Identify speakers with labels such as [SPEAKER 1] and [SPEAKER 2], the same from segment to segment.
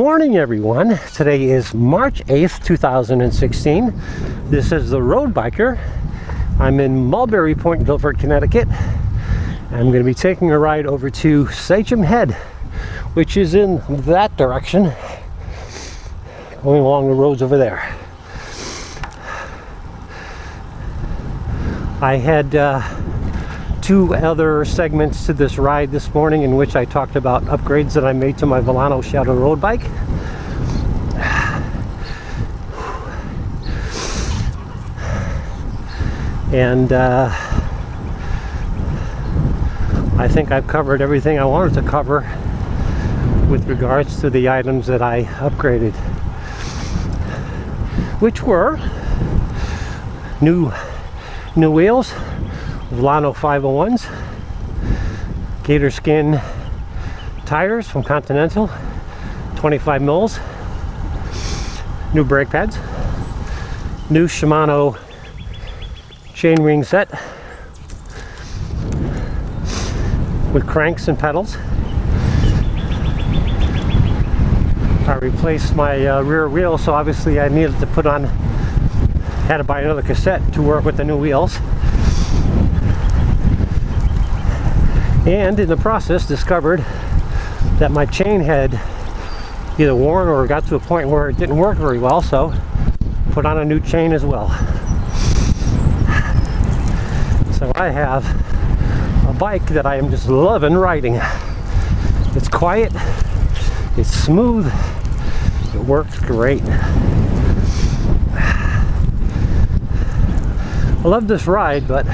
[SPEAKER 1] Morning everyone. Today is March 8th, 2016. This is the Road Biker. I'm in Mulberry Point, Guilford, Connecticut. I'm going to be taking a ride over to Savin Head, which is in that direction, going along the roads over there. I had two other segments to this ride this morning in which I talked about upgrades that I made to my Vilano Shadow road bike. And I think I've covered everything I wanted to cover with regards to the items that I upgraded, which were new wheels, Vilano 501s, gator skin tires from Continental, 25 mils, new brake pads, new Shimano chainring set with cranks and pedals. I replaced my rear wheel, so obviously I needed to had to buy another cassette to work with the new wheels. And in the process discovered that my chain had either worn or got to a point where it didn't work very well, so put on a new chain as well. So I have a bike that I am just loving riding. It's quiet, it's smooth, it works great. I love this ride, but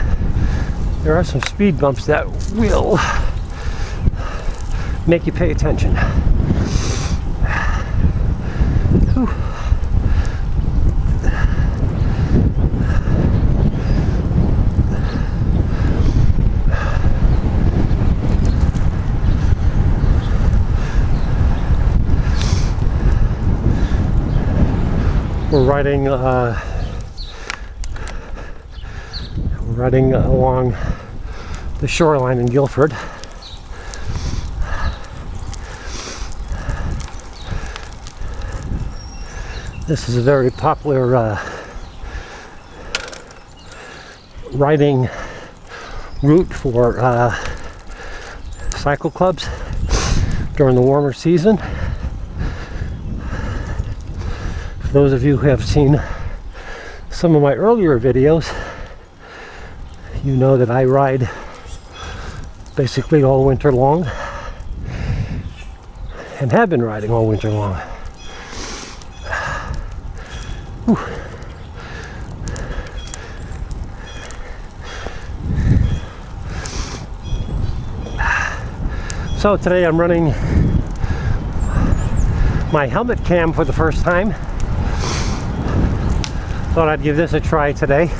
[SPEAKER 1] there are some speed bumps that will make you pay attention. Whew. We're riding along the shoreline in Guilford. This is a very popular riding route for cycle clubs during the warmer season. For those of you who have seen some of my earlier videos, you know that I ride basically all winter long and have been riding all winter long. Whew. So today I'm running my helmet cam for the first time. Thought I'd give this a try today.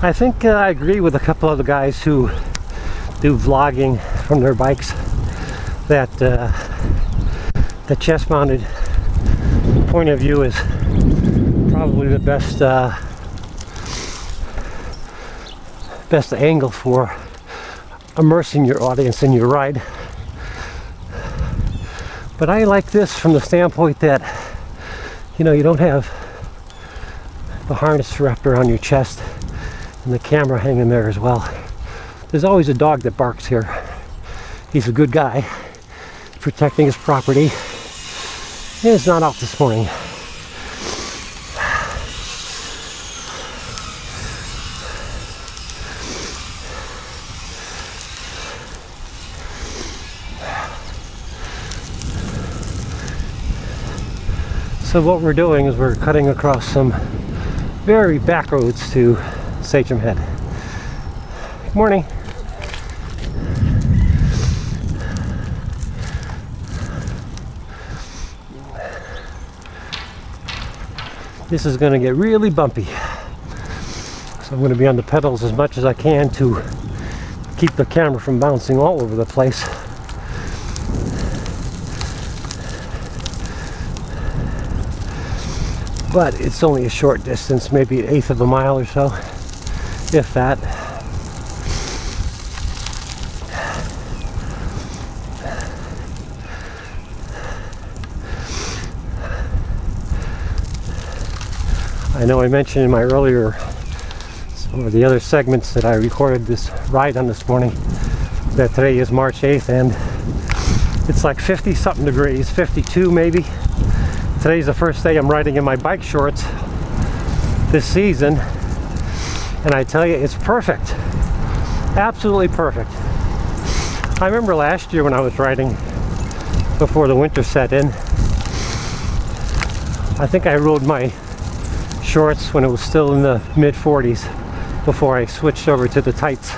[SPEAKER 1] I think I agree with a couple of the guys who do vlogging from their bikes that the chest-mounted point of view is probably the best angle for immersing your audience in your ride. But I like this from the standpoint that, you know, you don't have the harness wrapped around your chest and the camera hanging there as well. There's always a dog that barks here. He's a good guy, protecting his property. He is not out this morning. So what we're doing is we're cutting across some very back roads to Savin Head. Good morning. This is going to get really bumpy, so I'm going to be on the pedals as much as I can to keep the camera from bouncing all over the place. But it's only a short distance, maybe an eighth of a mile or so, if that. I know I mentioned in my earlier, or the other segments that I recorded this ride on this morning, that today is March 8th and it's like 50 something degrees, 52 maybe. Today's the first day I'm riding in my bike shorts this season, and I tell you, it's perfect. Absolutely perfect. I remember last year when I was riding before the winter set in, I think I rode my shorts when it was still in the mid 40s before I switched over to the tights.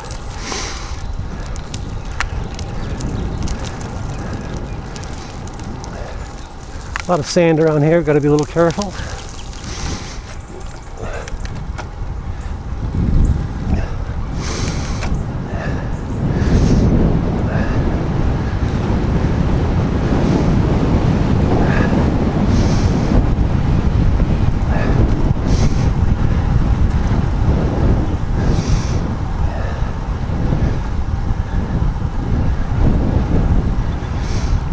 [SPEAKER 1] A lot of sand around here, got to be a little careful.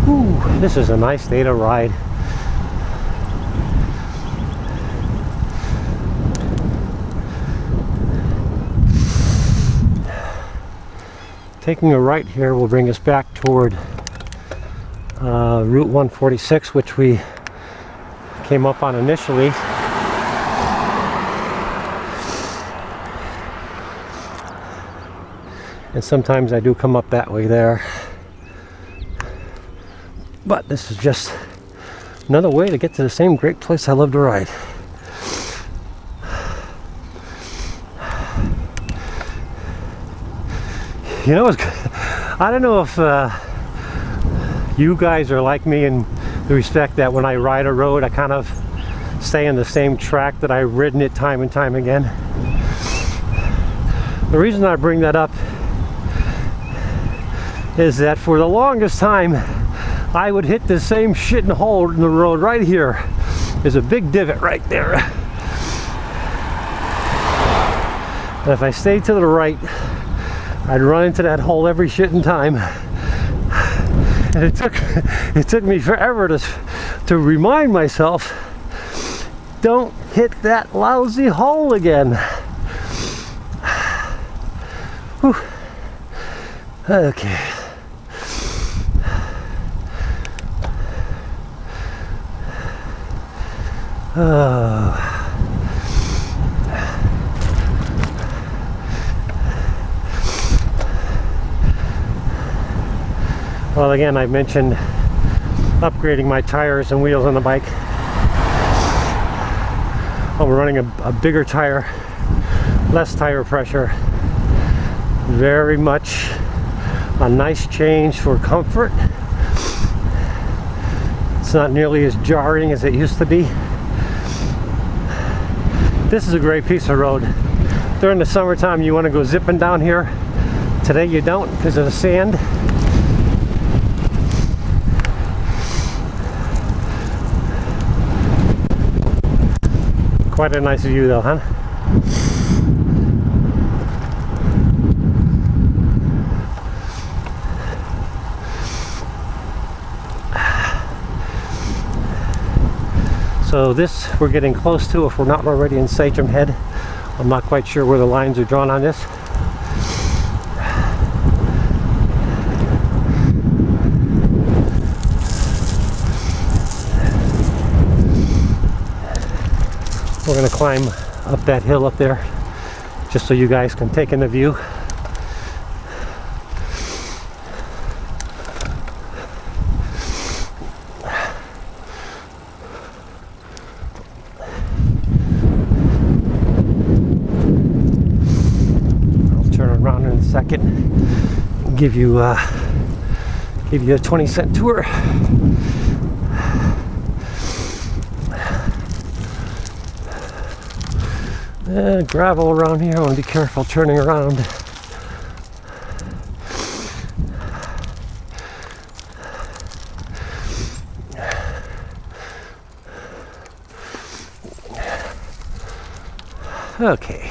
[SPEAKER 1] Ooh, this is a nice day to ride. Taking a right here will bring us back toward Route 146, which we came up on initially. And sometimes I do come up that way there. But this is just another way to get to the same great place I love to ride. You know, I don't know if you guys are like me in the respect that when I ride a road, I kind of stay on the same track that I've ridden it time and time again. The reason I bring that up is that for the longest time, I would hit the same shitting hole in the road right here. There's a big divot right there. And if I stayed to the right, I'd run into that hole every shitting time. And it took me forever to remind myself, don't hit that lousy hole again. Whew. Okay. Well, again, I mentioned upgrading my tires and wheels on the bike. I'm running a bigger tire, less tire pressure. Very much a nice change for comfort. It's not nearly as jarring as it used to be. This is a great piece of road. During the summertime, you want to go zipping down here. Today you don't because of the sand. Quite a nice view though, huh? So this we're getting close to, if we're not already in Savin Head. I'm not quite sure where the lines are drawn on this. We're going to climb up that hill up there just so you guys can take in the view. I'll turn around in a second and give you a 20-cent tour. Gravel around here. I want to be careful turning around. Okay.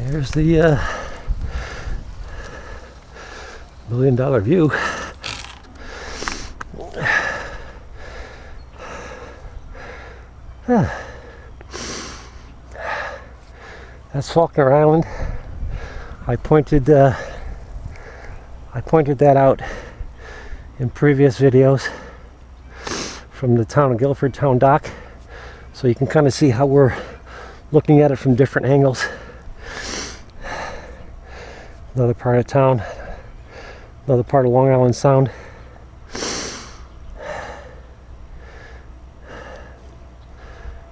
[SPEAKER 1] There's the $1 million view. That's Faulkner Island. I pointed that out in previous videos from the town of Guilford town dock, so you can kind of see how we're looking at it from different angles. Another part of town, another part of Long Island Sound.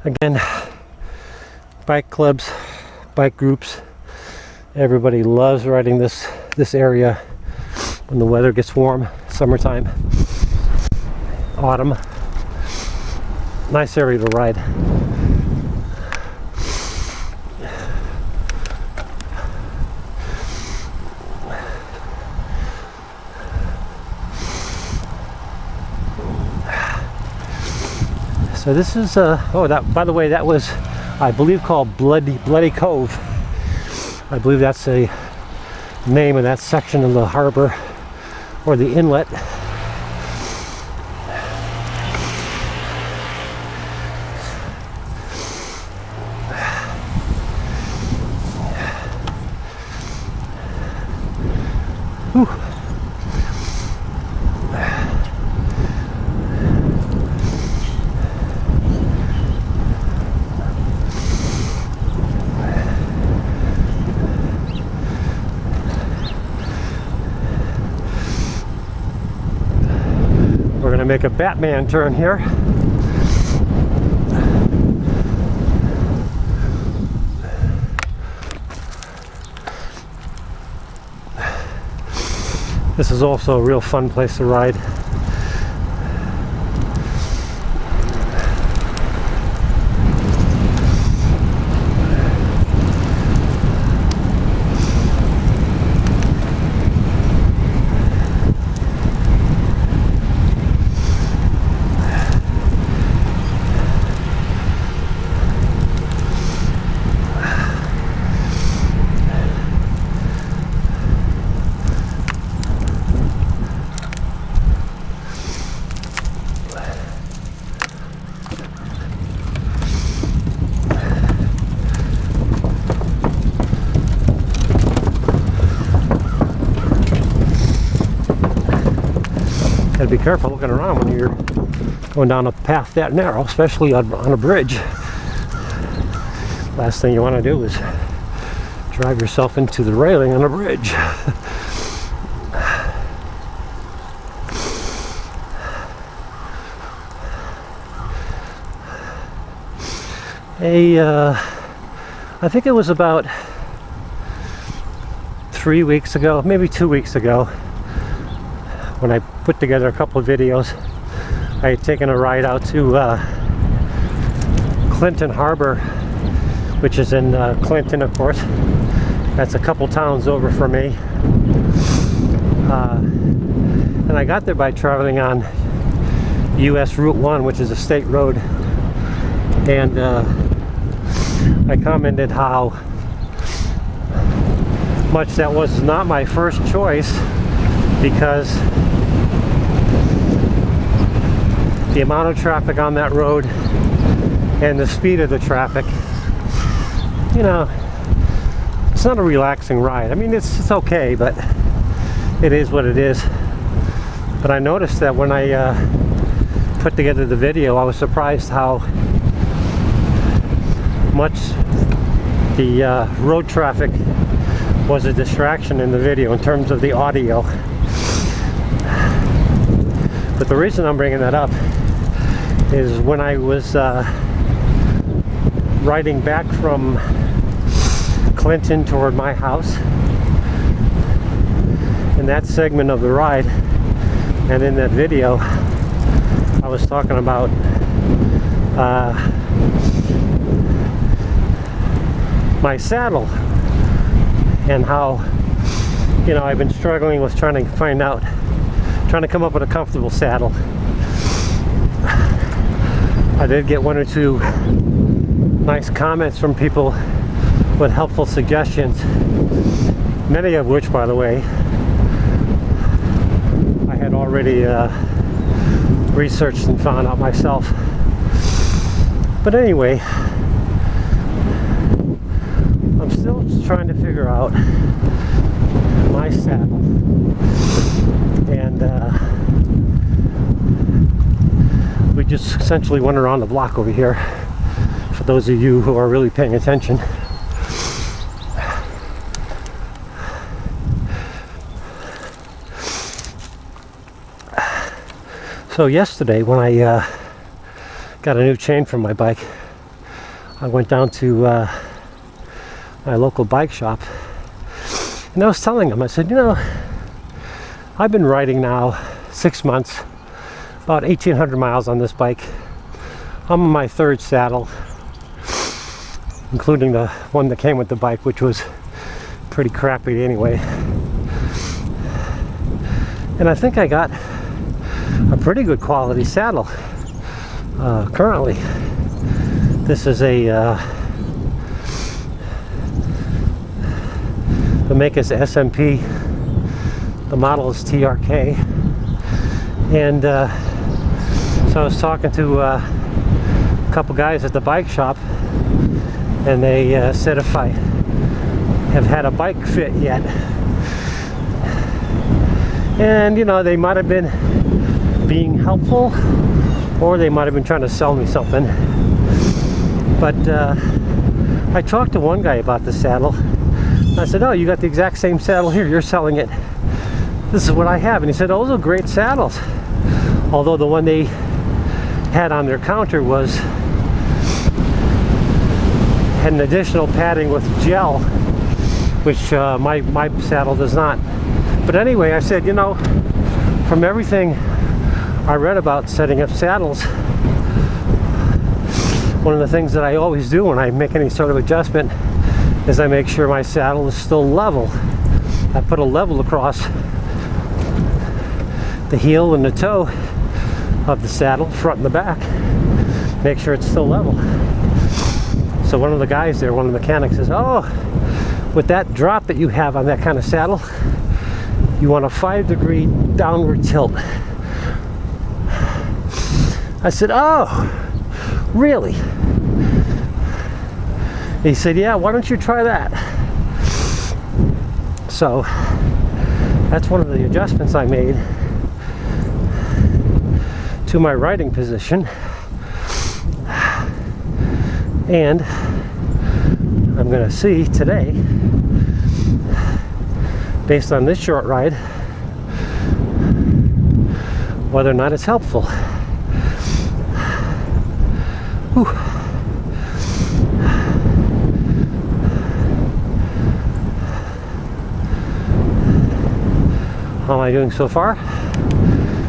[SPEAKER 1] Again, bike clubs, bike groups, everybody loves riding this area when the weather gets warm, summertime, autumn. Nice area to ride. So this is that, by the way, that was, I believe, called Bloody Cove. I believe that's a name of that section of the harbor or the inlet. Whew. We're going to make a Batman turn here. This is also a real fun place to ride. Gotta be careful looking around when you're going down a path that narrow, especially on a bridge. Last thing you want to do is drive yourself into the railing on a bridge. I think it was about 3 weeks ago, maybe 2 weeks ago, when I put together a couple of videos. I had taken a ride out to Clinton Harbor, which is in Clinton, of course. That's a couple towns over from me. And I got there by traveling on US Route 1, which is a state road. And I commented how much that was not my first choice, because the amount of traffic on that road and the speed of the traffic, you know, it's not a relaxing ride. I mean, it's okay, but it is what it is. But I noticed that when I put together the video, I was surprised how much the road traffic was a distraction in the video in terms of the audio. But the reason I'm bringing that up is when I was riding back from Clinton toward my house, in that segment of the ride and in that video, I was talking about my saddle and how, you know, I've been struggling with trying to come up with a comfortable saddle. I did get one or two nice comments from people with helpful suggestions, many of which, by the way, I had already researched and found out myself. But anyway, I'm still trying to figure out my saddle, and we just essentially went around the block over here, for those of you who are really paying attention. So yesterday when I got a new chain for my bike, I went down to my local bike shop, and I was telling them, I said, you know, I've been riding now 6 months, about 1,800 miles on this bike. I'm on my third saddle, including the one that came with the bike, which was pretty crappy anyway. And I think I got a pretty good quality saddle currently. This is a the make is SMP, the model is TRK, and so I was talking to a couple guys at the bike shop, and they said if I have had a bike fit yet, and you know, they might have been being helpful, or they might have been trying to sell me something. But I talked to one guy about the saddle. I said, oh, you got the exact same saddle here, you're selling it, this is what I have. And he said, oh, those are great saddles, although the one they had on their counter had an additional padding with gel, which my saddle does not. But anyway, I said, you know, from everything I read about setting up saddles, one of the things that I always do when I make any sort of adjustment is I make sure my saddle is still level. I put a level across the heel and the toe of the saddle, front and the back, make sure it's still level. So one of the guys there, one of the mechanics, says, oh, with that drop that you have on that kind of saddle, you want a 5-degree downward tilt. I said, oh, really? He said, yeah, why don't you try that? So that's one of the adjustments I made to my riding position, and I'm going to see today, based on this short ride, whether or not it's helpful. Whew. How am I doing so far?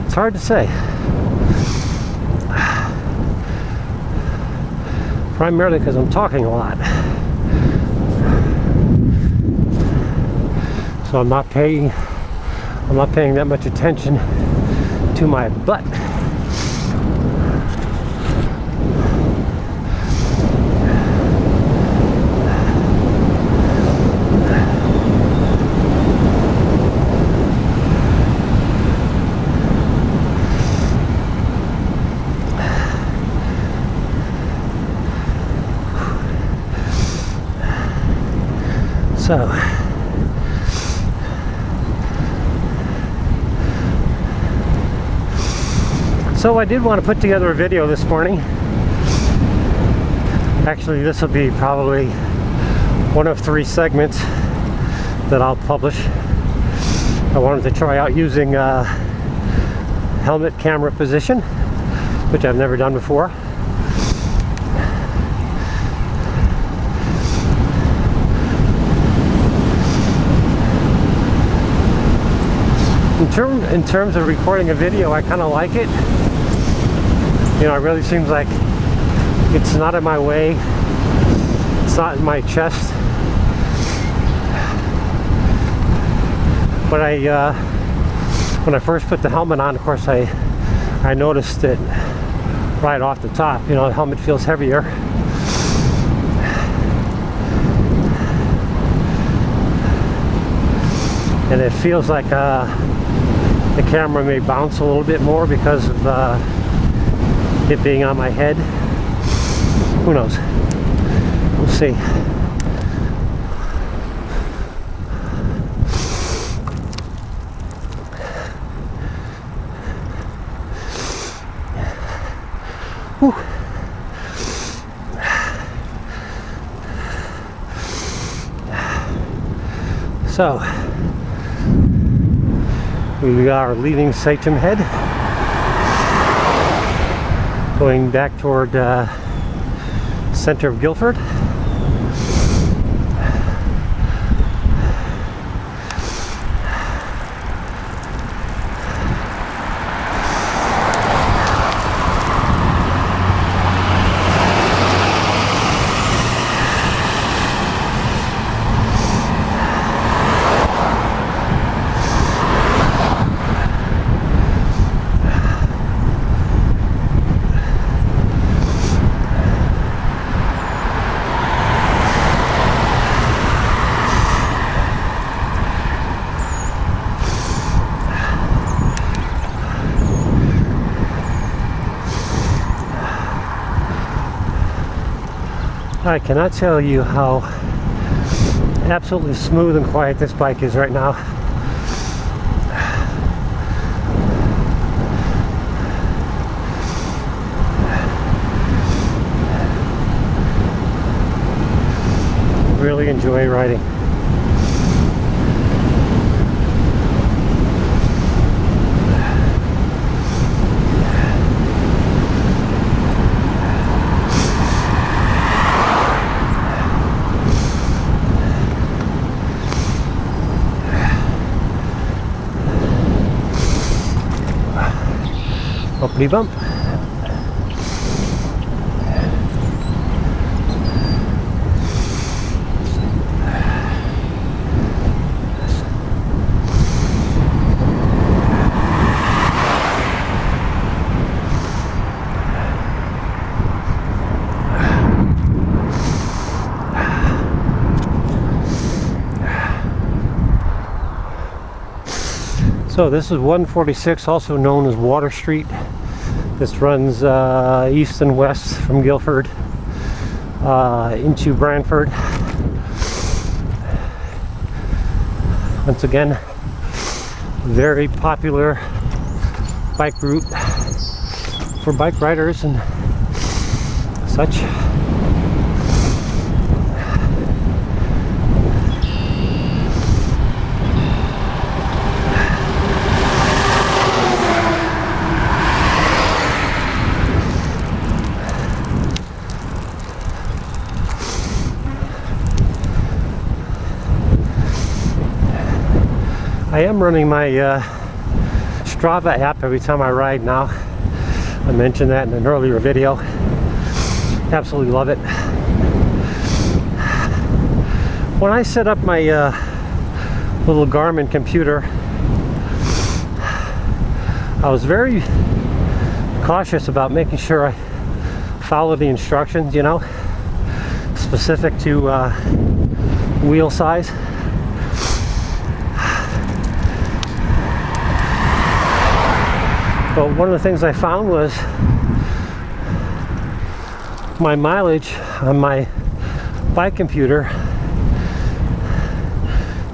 [SPEAKER 1] It's hard to say. Primarily because I'm talking a lot. So I'm not paying that much attention to my butt. So I did want to put together a video this morning. Actually, this will be probably one of 3 segments that I'll publish. I wanted to try out using helmet camera position, which I've never done before. In terms of recording a video, I kind of like it. You know, it really seems like it's not in my way. It's not in my chest. But when I first put the helmet on, of course, I noticed it right off the top. You know, the helmet feels heavier. and it feels like the camera may bounce a little bit more because of it being on my head. Who knows? We'll see. Whew. So we are leaving Savin Head, going back toward center of Guilford. I cannot tell you how absolutely smooth and quiet this bike is right now. Really enjoy riding. Bumpy bump. So this is 146, also known as Water Street. This runs east and west from Guilford into Brantford. Once again, very popular bike route for bike riders and such. I am running my Strava app every time I ride now. I mentioned that in an earlier video. Absolutely love it. When I set up my little Garmin computer, I was very cautious about making sure I follow the instructions, you know, specific to wheel size. But one of the things I found was my mileage on my bike computer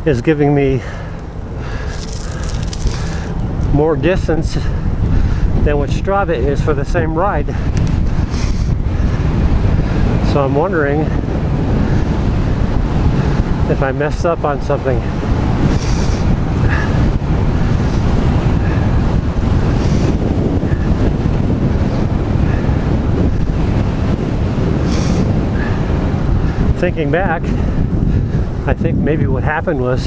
[SPEAKER 1] is giving me more distance than what Strava is for the same ride. So I'm wondering if I messed up on something. Thinking back, I think maybe what happened was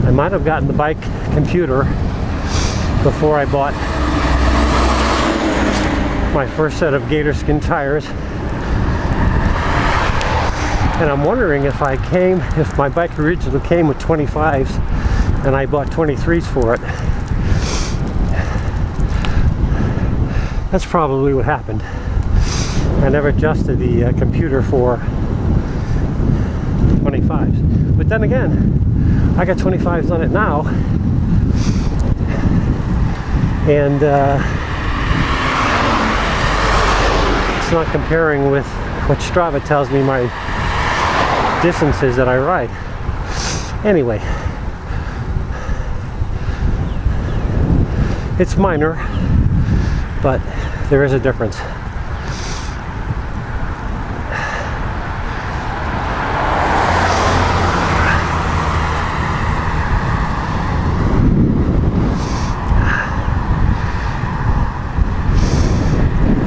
[SPEAKER 1] I might have gotten the bike computer before I bought my first set of gator skin tires, and I'm wondering if my bike originally came with 25s and I bought 23s for it. That's probably what happened. I never adjusted the computer for 25s. But then again, I got 25s on it now, and it's not comparing with what Strava tells me my distances that I ride. Anyway, it's minor, but there is a difference.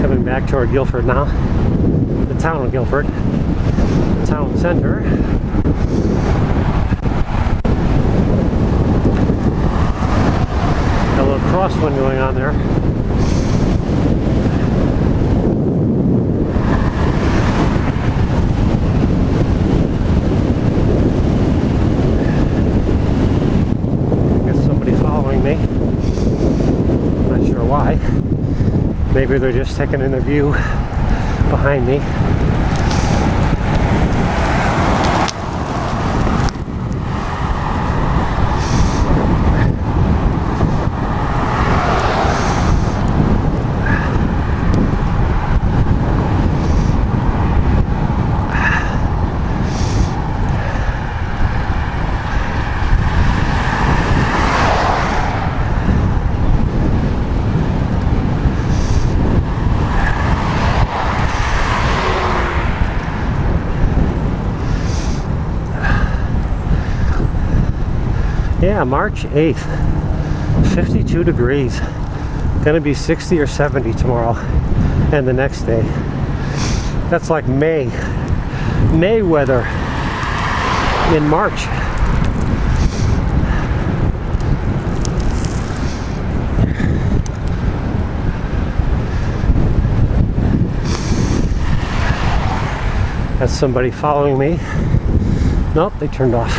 [SPEAKER 1] Coming back toward Guilford now, the town of Guilford, the town center. Got a little crosswind going on there. Got somebody following me. Not sure why. Maybe they're just taking in a view behind me. Yeah, March 8th, 52 degrees. Gonna be 60 or 70 tomorrow and the next day. That's like May weather in March. That's somebody following me. Nope, they turned off.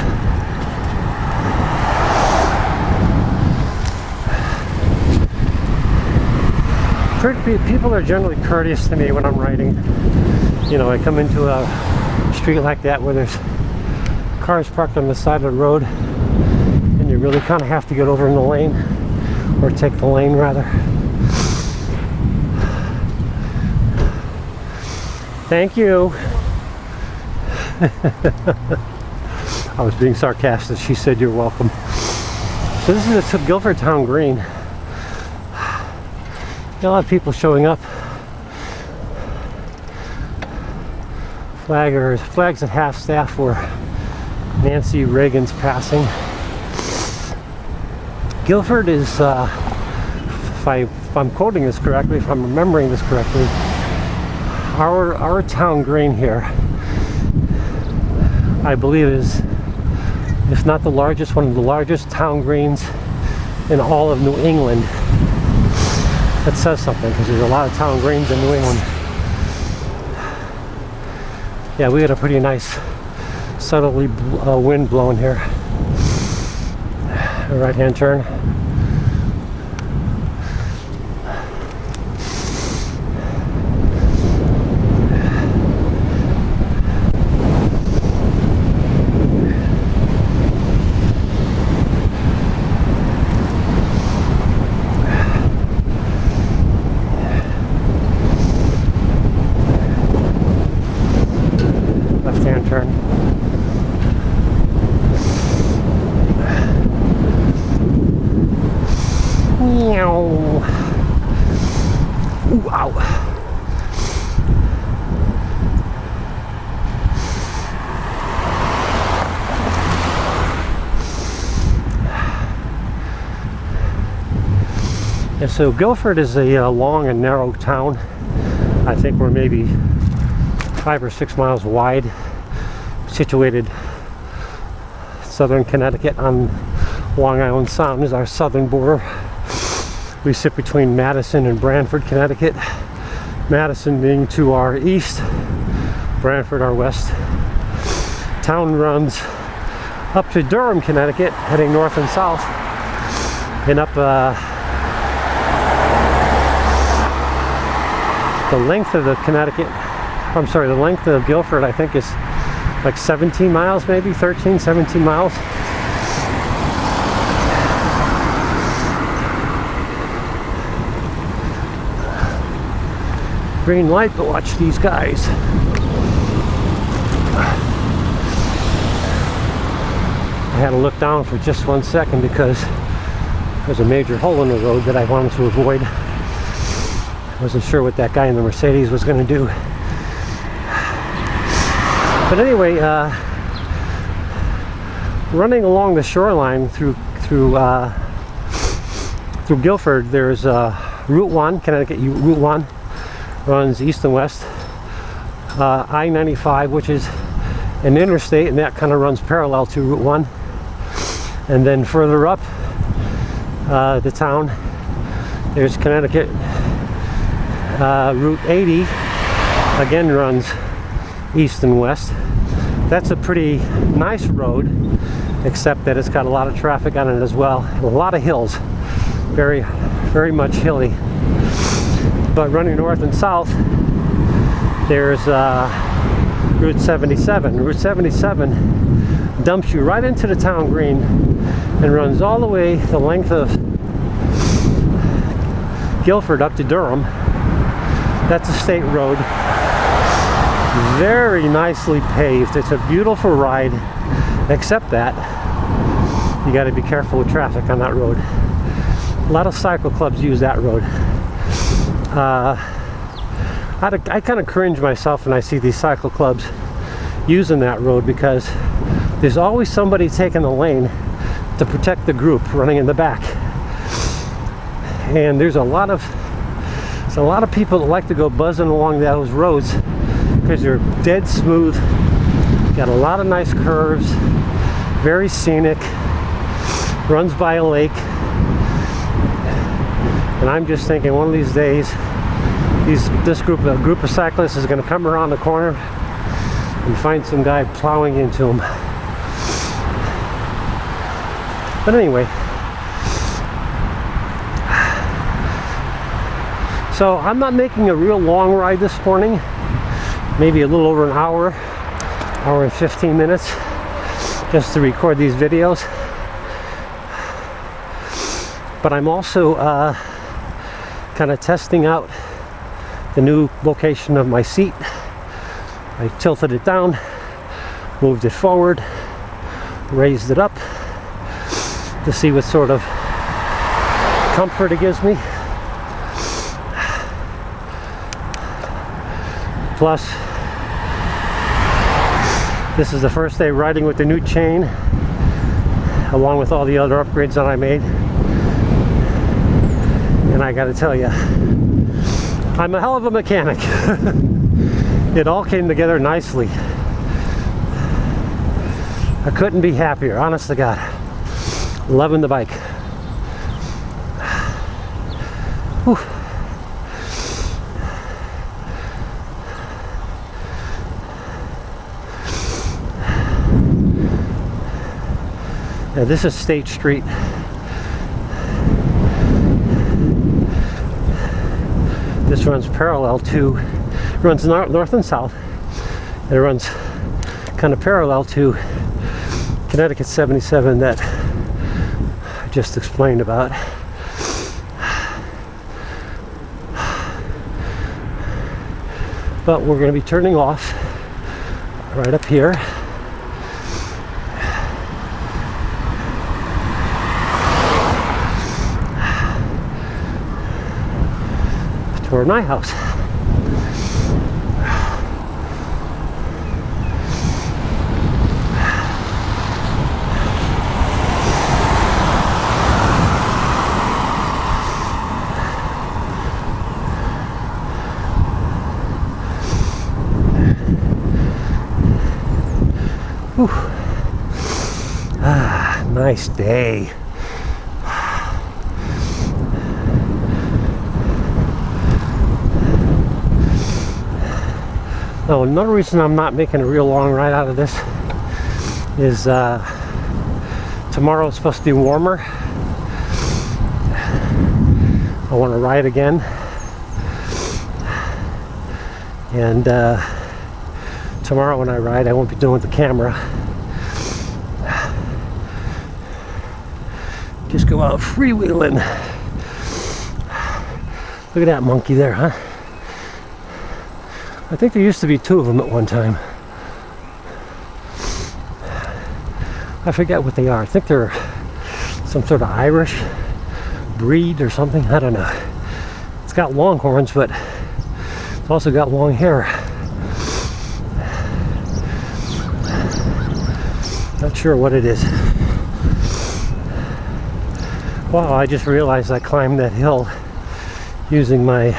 [SPEAKER 1] People are generally courteous to me when I'm riding. You know, I come into a street like that where there's cars parked on the side of the road and you really kind of have to get over in the lane, or take the lane rather. Thank you. I was being sarcastic. She said you're welcome. So this is the Guilford Town Green. A lot of people showing up. Flags at half staff for Nancy Reagan's passing. Guilford is, if I'm quoting this correctly, if I'm remembering this correctly, our town green here, I believe is, if not the largest, one of the largest town greens in all of New England. That says something, because there's a lot of town greens in New England. Yeah, we got a pretty nice southerly wind blowing here. A right-hand turn. Turn. Meow. Ooh, ow. And so Guilford is a long and narrow town. I think we're maybe 5 or 6 miles wide. Situated southern Connecticut on Long Island Sound is our southern border. We sit between Madison and Branford, Connecticut. Madison being to our east, Branford our west. Town runs up to Durham, Connecticut, heading north and south, and up the length of the the length of Guilford, I think, is like 17 miles, maybe 13, 17 miles. Green light, but watch these guys. I had to look down for just 1 second because there's a major hole in the road that I wanted to avoid. I wasn't sure what that guy in the Mercedes was going to do. But anyway, running along the shoreline through Guilford, there's Route 1, Connecticut Route 1, runs east and west. I-95, which is an interstate, and that kind of runs parallel to Route 1. And then further up the town, there's Connecticut Route 80, again runs east and west. That's a pretty nice road, except that it's got a lot of traffic on it as well. A lot of hills, very, very much hilly. But running north and south, there's Route 77. Route 77 dumps you right into the town green and runs all the way the length of Guilford up to Durham. That's a state road. Very nicely paved. It's a beautiful ride, except that you got to be careful with traffic on that road. A lot of cycle clubs use that road. I kind of cringe myself when I see these cycle clubs using that road, because there's always somebody taking the lane to protect the group running in the back. And there's a lot of people that like to go buzzing along those roads because they're dead smooth, got a lot of nice curves, very scenic, runs by a lake. And I'm just thinking one of these days this group of cyclists is going to come around the corner and find some guy plowing into them. But anyway, so I'm not making a real long ride this morning, maybe a little over an hour and 15 minutes just to record these videos. But I'm also kind of testing out the new location of my seat. I tilted it down, moved it forward, raised it up to see what sort of comfort it gives me. Plus, this is the first day riding with the new chain, along with all the other upgrades that I made. And I gotta tell you, I'm a hell of a mechanic. It all came together nicely. I couldn't be happier, honest to God. Loving the bike. Whew. Now this is State Street. This runs parallel to, runs north and south. It runs kind of parallel to Connecticut 77 that I just explained about. But we're going to be turning off right up here. Toward my house. Whew. Ah, nice day. Oh, another reason I'm not making a real long ride out of this is tomorrow is supposed to be warmer. I want to ride again. And Tomorrow when I ride, I won't be doing the camera. Just go out freewheeling. Look at that monkey there, huh? I think there used to be 2 of them at one time. I forget what they are. I think they're some sort of Irish breed or something. I don't know. It's got long horns, but it's also got long hair. Not sure what it is. Wow, I just realized I climbed that hill using my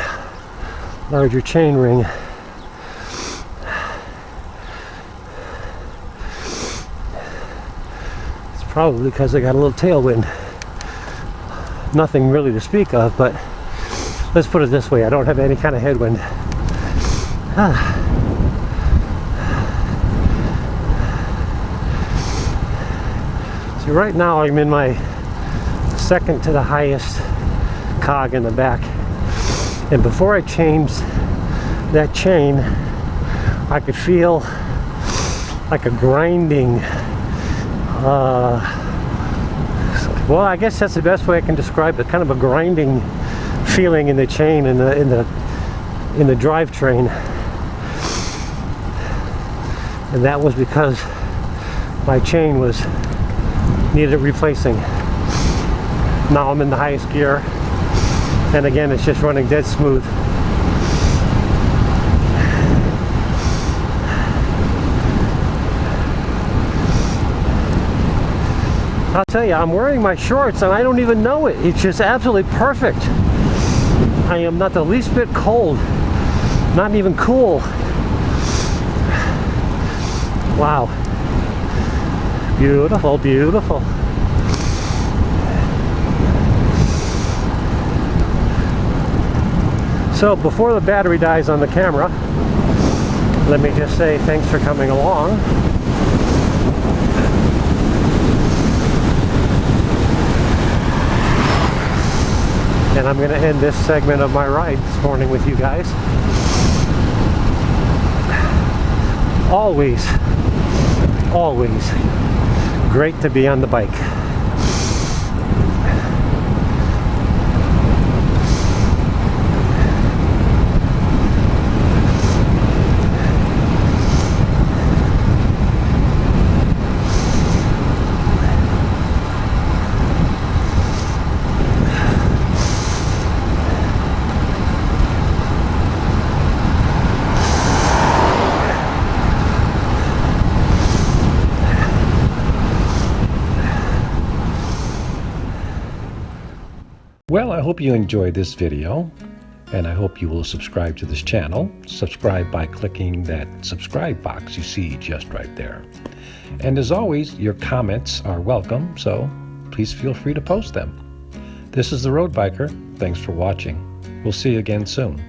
[SPEAKER 1] larger chain ring. It's probably because I got a little tailwind. Nothing really to speak of, but let's put it this way, I don't have any kind of headwind. See, right now I'm in my second to the highest cog in the back, and before I changed that chain I could feel like a grinding, well, I guess that's the best way I can describe it, kind of a grinding feeling in the chain in the drivetrain, and that was because my chain needed replacing. Now I'm in the highest gear, and again it's just running dead smooth. I'll tell you, I'm wearing my shorts and I don't even know it. It's just absolutely perfect. I am not the least bit cold, not even cool. Wow. Beautiful, beautiful. So before the battery dies on the camera, let me just say thanks for coming along. And I'm going to end this segment of my ride this morning with you guys. Always, always great to be on the bike.
[SPEAKER 2] Well, I hope you enjoyed this video, and I hope you will subscribe to this channel. Subscribe by clicking that subscribe box you see just right there. And as always, your comments are welcome, so please feel free to post them. This is The Road Biker. Thanks for watching. We'll see you again soon.